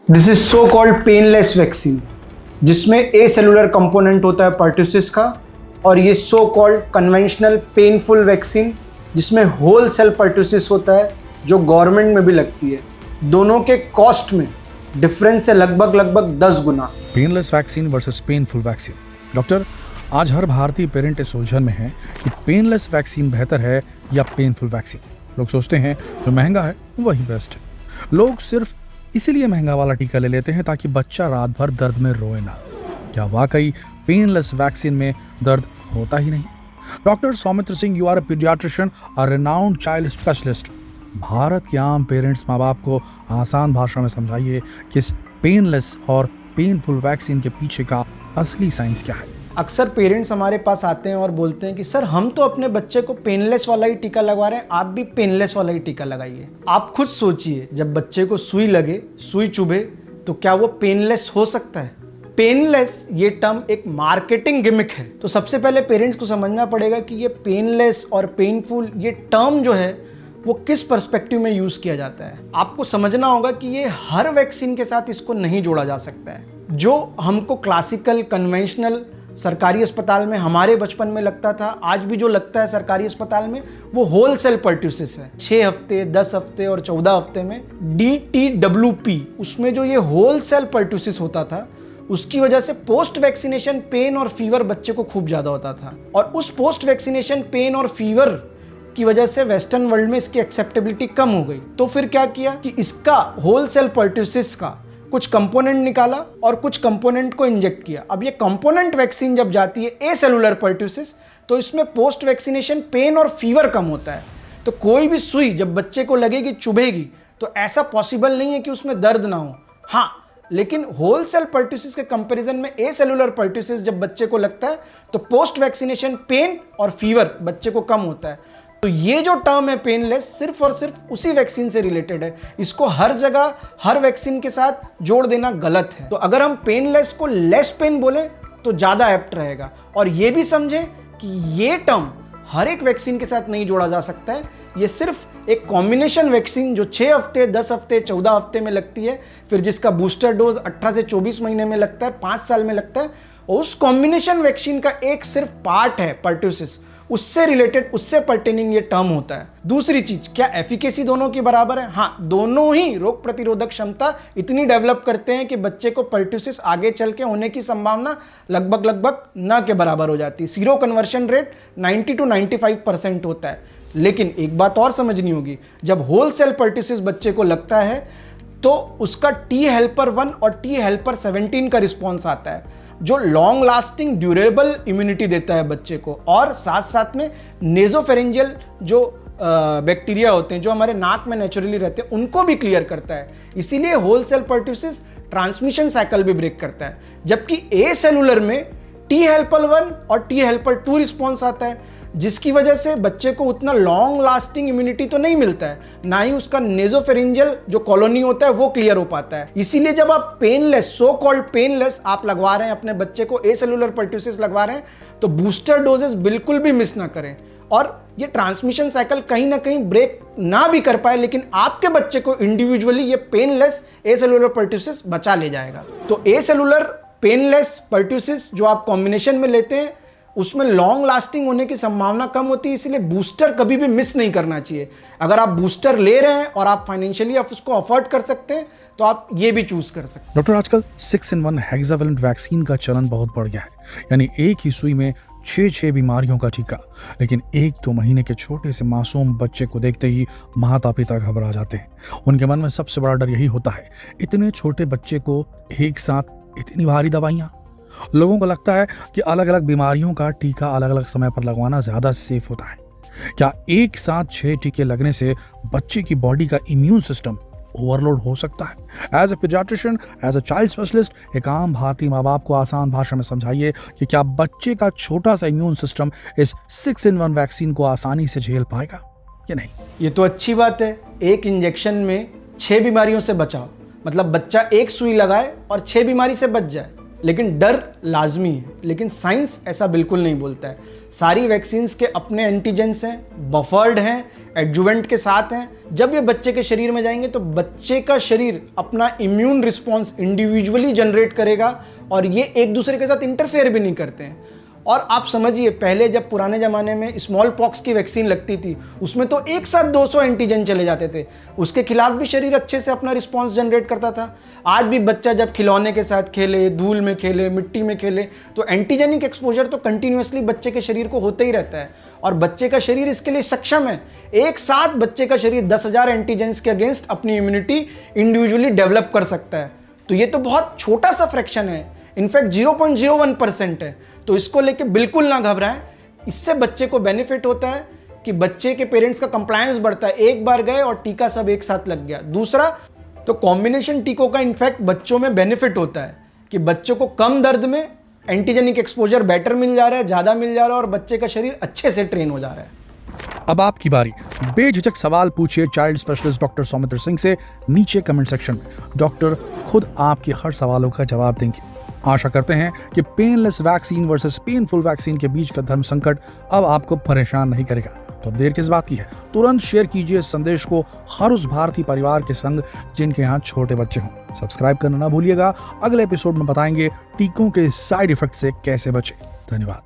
This is so called painless vaccine, जिसमें ए cellular component होता है पर्ट्यूसिस का, और ये so called conventional painful vaccine जिसमें होल सेल पर्ट्यूसिस होता है, जो गवर्नमेंट में भी लगती है। दोनों के कॉस्ट में डिफरेंस है लगभग 10 गुना। Painless vaccine versus painful vaccine. Doctor, आज हर भारतीय पेरेंट इस उलझन में है कि पेनलेस वैक्सीन बेहतर है या पेनफुल वैक्सीन। लोग सोचते हैं जो महंगा है वही बेस्ट है। लोग सिर्फ इसीलिए महंगा वाला टीका ले लेते हैं ताकि बच्चा रात भर दर्द में रोए ना। क्या वाकई पेनलेस वैक्सीन में दर्द होता ही नहीं? Doctor Saumitra Singh, you are a paediatrician, a renowned child specialist. Bharat के आम पेरेंट्स, माँ बाप को आसान भाषा में समझाइए कि इस पेनलेस और पेनफुल वैक्सीन के पीछे का असली साइंस क्या है। अक्सर पेरेंट्स हमारे पास आते हैं और बोलते हैं कि सर, हम तो अपने बच्चे को पेनलेस वाला ही टीका लगवा रहे हैं, आप भी पेनलेस वाला ही टीका लगाइए। आप खुद सोचिए, जब बच्चे को सुई लगे, सुई चुभे, तो क्या वो पेनलेस हो सकता है? पेनलेस ये टर्म एक मार्केटिंग गिमिक है। तो सबसे पहले पेरेंट्स को समझना पड़ेगा कि ये पेनलेस और पेनफुल ये टर्म जो है वो किस पर्सपेक्टिव में यूज किया जाता है। आपको समझना होगा कि ये हर वैक्सीन के साथ इसको नहीं जोड़ा जा सकता है। जो हमको क्लासिकल कन्वेंशनल सरकारी अस्पताल में हमारे बचपन में लगता था, आज भी जो लगता है सरकारी अस्पताल में, वो होल सेल पर्ट्यूसिस है। 6 हफ्ते, 10 हफ्ते और 14 हफ्ते में DTWP, उसमें जो ये होल सेल पर्ट्यूसिस होता था, उसकी वजह से पोस्ट वैक्सीनेशन पेन और फीवर बच्चे को खूब ज्यादा होता था। और उस पोस्ट वैक्सीनेशन पेन और फीवर की वजह से वेस्टर्न वर्ल्ड में इसकी एक्सेप्टेबिलिटी कम हो गई। तो फिर क्या किया कि इसका होल सेल पर्ट्यूसिस का कुछ कंपोनेंट निकाला और कुछ कंपोनेंट को इंजेक्ट किया। अब ये कंपोनेंट वैक्सीन जब जाती है ए सेलुलर पर्ट्यूसिस, तो इसमें पोस्ट वैक्सीनेशन पेन और फीवर कम होता है। तो कोई भी सुई जब बच्चे को लगेगी, चुभेगी, तो ऐसा पॉसिबल नहीं है कि उसमें दर्द ना हो। हाँ, लेकिन होल सेल पर्ट्यूसिस के कंपैरिजन में ए सेलुलर पर्ट्यूसिस जब बच्चे को लगता है तो पोस्ट वैक्सीनेशन पेन और फीवर बच्चे को कम होता है। तो ये जो टर्म है पेनलेस, सिर्फ और सिर्फ उसी वैक्सीन से रिलेटेड है। इसको हर जगह हर वैक्सीन के साथ जोड़ देना गलत है। तो अगर हम पेनलेस को लेस पेन बोले तो ज़्यादा एप्ट रहेगा। और ये भी समझें कि ये टर्म हर एक वैक्सीन के साथ नहीं जोड़ा जा सकता है। ये सिर्फ एक कॉम्बिनेशन वैक्सीन जो 6 हफ्ते, 10 हफ्ते, 14 हफ्ते में लगती है, फिर जिसका बूस्टर डोज 18 से 24 महीने में लगता है, 5 साल में लगता है, और उस कॉम्बिनेशन वैक्सीन का एक सिर्फ पार्ट है पर्ट्यूसिस, उससे रिलेटेड, उससे पर्टेनिंग ये टर्म होता है। दूसरी चीज, क्या एफिकेसी दोनों की बराबर है? हाँ, दोनों ही रोग प्रतिरोधक क्षमता इतनी डेवलप करते हैं कि बच्चे को पर्ट्यूसिस आगे चल के होने की संभावना लगभग न के बराबर हो जाती है। सीरो कन्वर्शन रेट 90 to 95% होता है। लेकिन एक बात और समझनी होगी, जब होल सेल पर्ट्यूसिस बच्चे को लगता है तो उसका टी हेल्पर 1 और टी हेल्पर 17 का रिस्पॉन्स आता है, जो लॉन्ग लास्टिंग ड्यूरेबल इम्यूनिटी देता है बच्चे को, और साथ साथ में नेजोफेरेंजियल जो बैक्टीरिया होते हैं जो हमारे नाक में नेचुरली रहते हैं, उनको भी क्लियर करता है। इसीलिए whole cell pertussis transmission cycle भी ब्रेक करता है। जबकि ए सेलुलर में टी हेल्पर 1 और टी हेल्पर 2 रिस्पॉन्स आता है, जिसकी वजह से बच्चे को उतना लॉन्ग लास्टिंग इम्यूनिटी तो नहीं मिलता है, ना ही उसका नेजोफेरेंजियल जो कॉलोनी होता है वो क्लियर हो पाता है। इसीलिए जब आप पेनलेस, सो कॉल्ड पेनलेस आप लगवा रहे हैं अपने बच्चे को, ए सेलुलर पर्ट्यूसिस लगवा रहे हैं, तो बूस्टर डोजेस बिल्कुल भी मिस ना करें। और ये ट्रांसमिशन साइकिल कहीं ना कहीं ब्रेक ना भी कर पाए, लेकिन आपके बच्चे को इंडिविजुअली ये पेनलेस ए सेलुलर पर्ट्यूसिस बचा ले जाएगा। तो ए सेलुलर पेनलेस पर्ट्यूसिस जो आप कॉम्बिनेशन में लेते हैं, उसमें लॉन्ग लास्टिंग होने की संभावना कम होती है, इसलिए बूस्टर कभी भी मिस नहीं करना चाहिए। अगर आप बूस्टर ले रहे हैं और आप फाइनेंशियली आप उसको अफोर्ड कर सकते हैं तो आप ये भी चूज कर सकते हैं। डॉक्टर, आजकल 6-in-1 हेक्सावेलेंट वैक्सीन का चलन बहुत बढ़ गया है, यानी एक ही सुई में 6 बीमारियों का टीका। लेकिन 1-2 महीने के छोटे से मासूम बच्चे को देखते ही माता पिता घबरा जाते हैं। उनके मन में सबसे बड़ा डर यही होता है, इतने छोटे बच्चे को एक साथ इतनी भारी दवाइयाँ। लोगों को लगता है कि अलग अलग बीमारियों का टीका अलग अलग समय पर लगवाना ज्यादा सेफ होता है। क्या एक साथ 6 टीके लगने से बच्चे की बॉडी का इम्यून सिस्टम ओवरलोड हो सकता है? As a paediatrician, as a child specialist, एक आम भारतीय माँ बाप को आसान भाषा में समझाइए कि क्या बच्चे का छोटा सा इम्यून सिस्टम इस 6-in-1 वैक्सीन को आसानी से झेल पाएगा या नहीं? ये तो अच्छी बात है, एक इंजेक्शन में 6 बीमारियों से बचाओ, मतलब बच्चा एक सुई लगाए और 6 बीमारी से बच जाए। लेकिन डर लाजमी है। लेकिन साइंस ऐसा बिल्कुल नहीं बोलता है। सारी वैक्सीन्स के अपने एंटीजेंस हैं, बफर्ड हैं, एडजुवेंट के साथ हैं। जब ये बच्चे के शरीर में जाएंगे तो बच्चे का शरीर अपना इम्यून रिस्पॉन्स इंडिविजुअली जनरेट करेगा और ये एक दूसरे के साथ इंटरफेयर भी नहीं करते हैं। और आप समझिए, पहले जब पुराने ज़माने में स्मॉल पॉक्स की वैक्सीन लगती थी, उसमें तो एक साथ 200 एंटीजन चले जाते थे, उसके खिलाफ भी शरीर अच्छे से अपना रिस्पॉन्स जनरेट करता था। आज भी बच्चा जब खिलौने के साथ खेले, धूल में खेले, मिट्टी में खेले, तो एंटीजेनिक एक्सपोजर तो कंटिन्यूसली बच्चे के शरीर को होता ही रहता है और बच्चे का शरीर इसके लिए सक्षम है। एक साथ बच्चे का शरीर 10,000 एंटीजेंस के अगेंस्ट अपनी इम्यूनिटी इंडिविजुअली डेवलप कर सकता है। तो ये तो बहुत छोटा सा फ्रैक्शन है, इनफैक्ट 0.01% है। तो इसको लेके बिल्कुल ना घबराएं। इससे बच्चे को बेनिफिट होता है कि बच्चे के पेरेंट्स का कंप्लायंस बढ़ता है। एक बार गए और टीका सब एक साथ लग गया। दूसरा, तो कॉम्बिनेशन टीकों का इनफैक्ट बच्चों में बेनिफिट होता है कि बच्चों को कम दर्द में एंटीजेनिक एक्सपोजर बेटर मिल जा रहा है, ज़्यादा मिल जा रहा है और बच्चे का शरीर अच्छे से ट्रेन हो जा रहा है। अब आपकी बारी। बेझिझक सवाल पूछिए child specialist doctor Saumitra Singh से नीचे कमेंट सेक्शन में। डॉक्टर खुद आपके हर सवालों का जवाब देंगे। आशा करते हैं कि painless vaccine versus painful vaccine के बीच का धर्म संकट अब आपको परेशान नहीं करेगा। तो अब देर किस बात की है, तुरंत शेयर कीजिए इस संदेश को हर उस भारतीय परिवार के संग जिनके यहाँ छोटे बच्चे हों। सब्सक्राइब करना ना भूलिएगा। अगले एपिसोड में बताएंगे टीकों के साइड इफेक्ट से कैसे बचें। धन्यवाद।